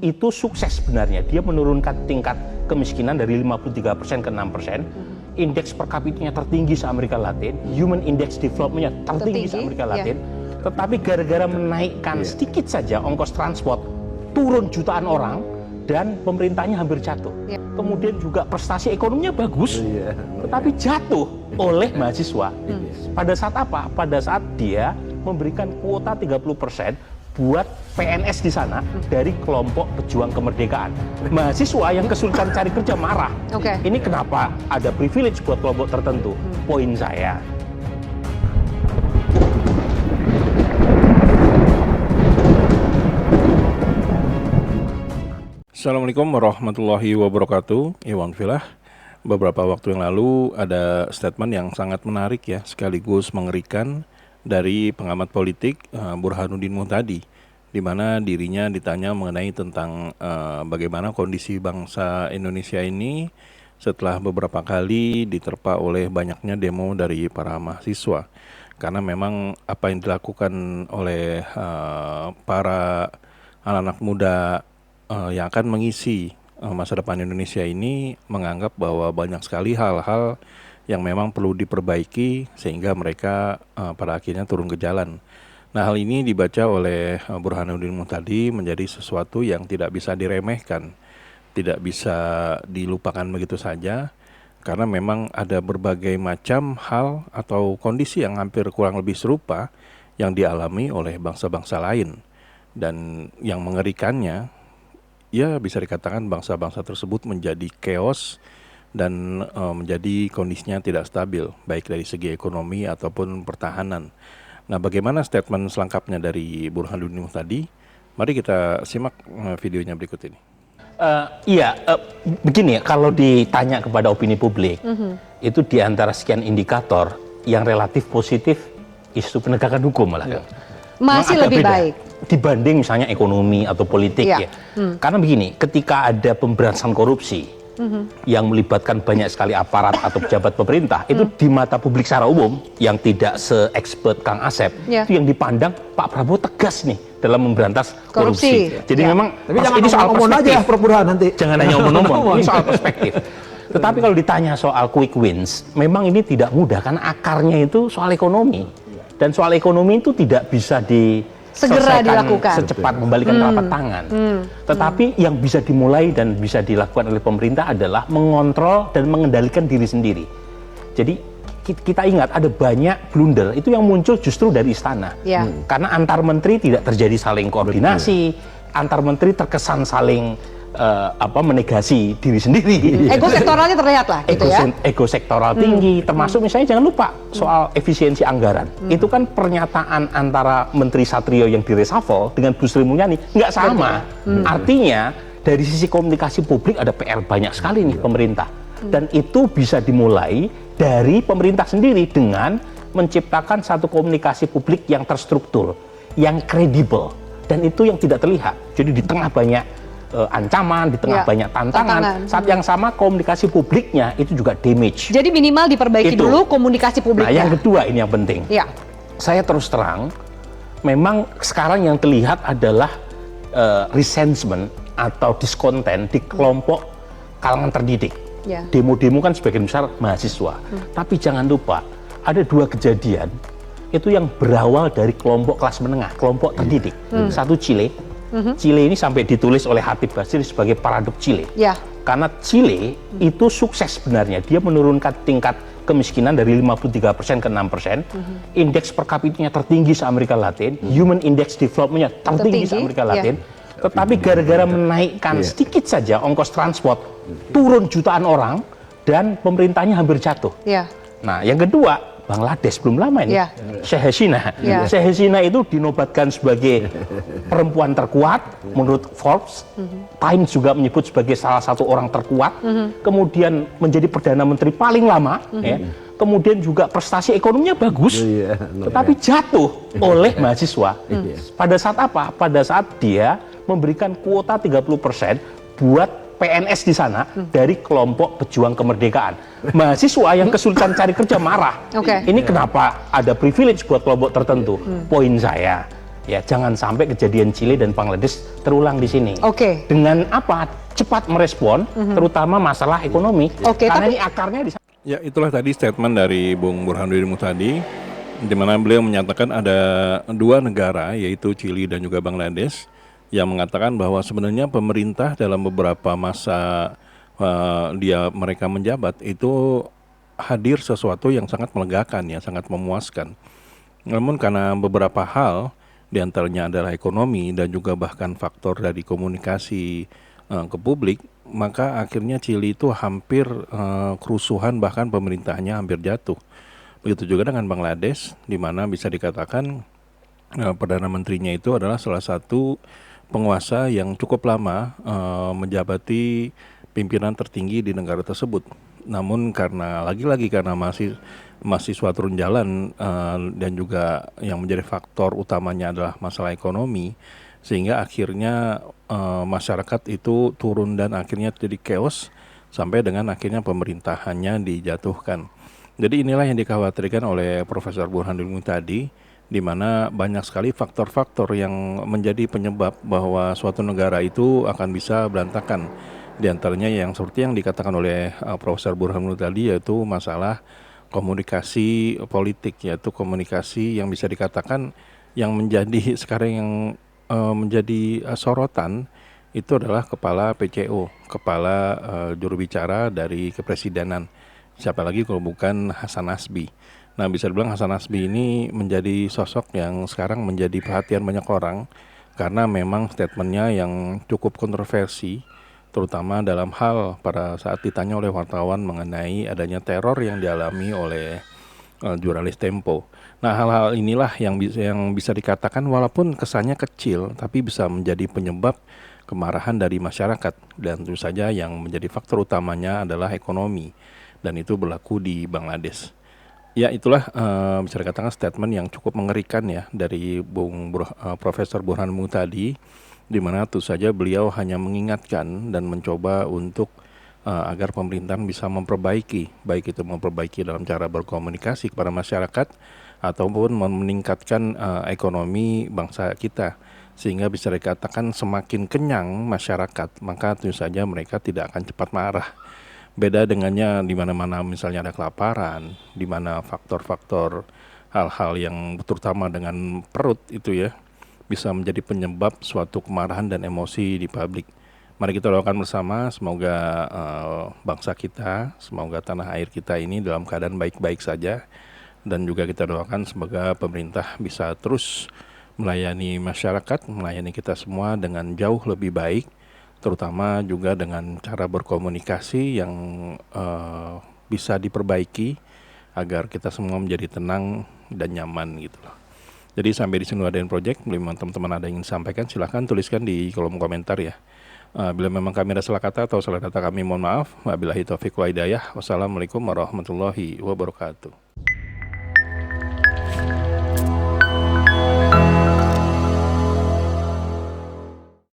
Itu sukses sebenarnya. Dia menurunkan tingkat kemiskinan dari 53% ke 6%. Indeks per kapitanya tertinggi se-Amerika Latin. Human Index Development-nya tertinggi se-Amerika Latin. Tetapi gara-gara menaikkan sedikit saja ongkos transport, turun jutaan orang, dan pemerintahnya hampir jatuh. Kemudian juga prestasi ekonominya bagus, tetapi jatuh oleh mahasiswa. Pada saat apa? Pada saat dia memberikan kuota 30% buat PNS di sana dari kelompok pejuang kemerdekaan. Mahasiswa yang kesulitan cari kerja marah. Ini kenapa ada privilege buat kelompok tertentu? Poin saya. Assalamualaikum warahmatullahi wabarakatuh. Iwan Filah. Beberapa waktu yang lalu ada statement yang sangat menarik ya, sekaligus mengerikan dari pengamat politik Burhanuddin Muhtadi, di mana dirinya ditanya mengenai tentang bagaimana kondisi bangsa Indonesia ini setelah beberapa kali diterpa oleh banyaknya demo dari para mahasiswa. Karena memang apa yang dilakukan oleh para anak-anak muda yang akan mengisi masa depan Indonesia ini menganggap bahwa banyak sekali hal-hal yang memang perlu diperbaiki sehingga mereka pada akhirnya turun ke jalan. Nah, hal ini dibaca oleh Burhanuddin Muhtadi menjadi sesuatu yang tidak bisa diremehkan, tidak bisa dilupakan begitu saja, karena memang ada berbagai macam hal atau kondisi yang hampir kurang lebih serupa yang dialami oleh bangsa-bangsa lain. Dan yang mengerikannya, ya bisa dikatakan bangsa-bangsa tersebut menjadi chaos dan menjadi kondisinya tidak stabil, baik dari segi ekonomi ataupun pertahanan. Nah, bagaimana statement selengkapnya dari Burhanuddin Muhtadi? Mari kita simak videonya berikut ini. Begini ya, kalau ditanya kepada opini publik, itu di antara sekian indikator yang relatif positif isu penegakan hukum malah. Masih lebih baik dibanding misalnya ekonomi atau politik ya. Karena begini, ketika ada pemberantasan korupsi yang melibatkan banyak sekali aparat atau pejabat pemerintah, itu di mata publik secara umum yang tidak se-expert Kang Asep, itu yang dipandang Pak Prabowo tegas nih dalam memberantas korupsi. Jadi memang ini soal perspektif aja, Prof Burhan, nanti. Jangan hanya omong-omong, ini soal perspektif. Tetapi kalau ditanya soal quick wins, memang ini tidak mudah karena akarnya itu soal ekonomi. Dan soal ekonomi itu tidak bisa segera dilakukan, secepat membalikan telapak tangan. Tetapi yang bisa dimulai dan bisa dilakukan oleh pemerintah adalah mengontrol dan mengendalikan diri sendiri. Jadi kita ingat ada banyak blunder itu yang muncul justru dari istana. Karena antar menteri tidak terjadi saling koordinasi, antar menteri terkesan saling menegasi diri sendiri. Ego sektoralnya terlihat lah gitu ya. Ego sektoral tinggi, termasuk misalnya jangan lupa soal efisiensi anggaran. Itu kan pernyataan antara Menteri Satrio yang direshuffle dengan Bu Sri Mulyani nggak sama. Artinya dari sisi komunikasi publik ada PR banyak sekali nih pemerintah. Dan itu bisa dimulai dari pemerintah sendiri dengan menciptakan satu komunikasi publik yang terstruktur, yang kredibel. Dan itu yang tidak terlihat. Jadi di tengah banyak ancaman, di tengah banyak tantangan, saat yang sama komunikasi publiknya itu juga damage. Jadi minimal diperbaiki dulu komunikasi publiknya. Nah, yang kedua ini yang penting. Saya terus terang, memang sekarang yang terlihat adalah resentment atau discontent di kelompok kalangan terdidik. Demo-demo kan sebagian besar mahasiswa. Tapi jangan lupa, ada dua kejadian itu yang berawal dari kelompok kelas menengah, kelompok terdidik. Satu Chile. Chile ini sampai ditulis oleh Hatib Basir sebagai paradok Chile. Karena Chile itu sukses sebenarnya. Dia menurunkan tingkat kemiskinan dari 53% ke 6%. Indeks per kapitanya tertinggi se-Amerika Latin. Human Index Development-nya tertinggi se-Amerika Latin. Tetapi gara-gara menaikkan sedikit saja ongkos transport, turun jutaan orang, dan pemerintahnya hampir jatuh. Nah, yang kedua, Bangladesh belum lama ini, Sheikh Hasina. Sheikh Hasina itu dinobatkan sebagai perempuan terkuat menurut Forbes. Times juga menyebut sebagai salah satu orang terkuat. Kemudian menjadi Perdana Menteri paling lama. Kemudian juga prestasi ekonominya bagus, tetapi jatuh oleh mahasiswa. Pada saat apa? Pada saat dia memberikan kuota 30% buat PNS di sana dari kelompok pejuang kemerdekaan. Mahasiswa yang kesulitan cari kerja marah. Ini kenapa ada privilege buat kelompok tertentu? Poin saya, Ya, jangan sampai kejadian Chili dan Bangladesh terulang di sini. Oke. Dengan apa? Cepat merespon, terutama masalah ekonomi. Karena ini akarnya di sana. Ya, itulah tadi statement dari Bung Burhanuddin Muhtadi, di mana beliau menyatakan ada dua negara, yaitu Chili dan juga Bangladesh, yang mengatakan bahwa sebenarnya pemerintah dalam beberapa masa mereka menjabat itu hadir sesuatu yang sangat melegakan, ya, sangat memuaskan. Namun karena beberapa hal, diantaranya adalah ekonomi dan juga bahkan faktor dari komunikasi ke publik, maka akhirnya Chili itu hampir kerusuhan, bahkan pemerintahnya hampir jatuh. Begitu juga dengan Bangladesh, di mana bisa dikatakan Perdana Menterinya itu adalah salah satu penguasa yang cukup lama menjabati pimpinan tertinggi di negara tersebut. Namun karena lagi-lagi karena mahasiswa turun jalan dan juga yang menjadi faktor utamanya adalah masalah ekonomi, sehingga akhirnya masyarakat itu turun dan akhirnya jadi chaos sampai dengan akhirnya pemerintahannya dijatuhkan. Jadi inilah yang dikhawatirkan oleh Profesor Burhanuddin Muhtadi, di mana banyak sekali faktor-faktor yang menjadi penyebab bahwa suatu negara itu akan bisa berantakan. Di antaranya yang seperti yang dikatakan oleh Profesor Burhanuddin Muhtadi, yaitu masalah komunikasi politik, yaitu komunikasi yang bisa dikatakan yang menjadi sekarang yang menjadi sorotan itu adalah kepala PCO, kepala juru bicara dari kepresidenan. Siapa lagi kalau bukan Hasan Nasbi. Nah, bisa dibilang Hasan Nasbi ini menjadi sosok yang sekarang menjadi perhatian banyak orang karena memang statementnya yang cukup kontroversi, terutama dalam hal pada saat ditanya oleh wartawan mengenai adanya teror yang dialami oleh jurnalis Tempo. Nah, hal-hal inilah yang bisa dikatakan walaupun kesannya kecil, tapi bisa menjadi penyebab kemarahan dari masyarakat. Dan tentu saja yang menjadi faktor utamanya adalah ekonomi. Dan itu berlaku di Bangladesh. Ya, itulah bisa dikatakan statement yang cukup mengerikan ya dari Profesor Burhanuddin Muhtadi, di mana tentu saja beliau hanya mengingatkan dan mencoba untuk agar pemerintahan bisa memperbaiki, baik itu memperbaiki dalam cara berkomunikasi kepada masyarakat ataupun meningkatkan ekonomi bangsa kita, sehingga bisa dikatakan semakin kenyang masyarakat, maka tentu saja mereka tidak akan cepat marah. Beda dengannya di mana-mana misalnya ada kelaparan, di mana faktor-faktor hal-hal yang terutama dengan perut itu ya bisa menjadi penyebab suatu kemarahan dan emosi di publik. Mari kita doakan bersama, semoga bangsa kita, semoga tanah air kita ini dalam keadaan baik-baik saja. Dan juga kita doakan semoga pemerintah bisa terus melayani masyarakat, melayani kita semua dengan jauh lebih baik, terutama juga dengan cara berkomunikasi yang bisa diperbaiki agar kita semua menjadi tenang dan nyaman gitu loh. Jadi sampai di sini ADN Project, bila teman-teman ada yang ingin sampaikan silahkan tuliskan di kolom komentar ya. Bila memang kami ada salah kata atau salah data kami mohon maaf. Wabillahi taufiq wa hidayah. Wassalamualaikum warahmatullahi wabarakatuh.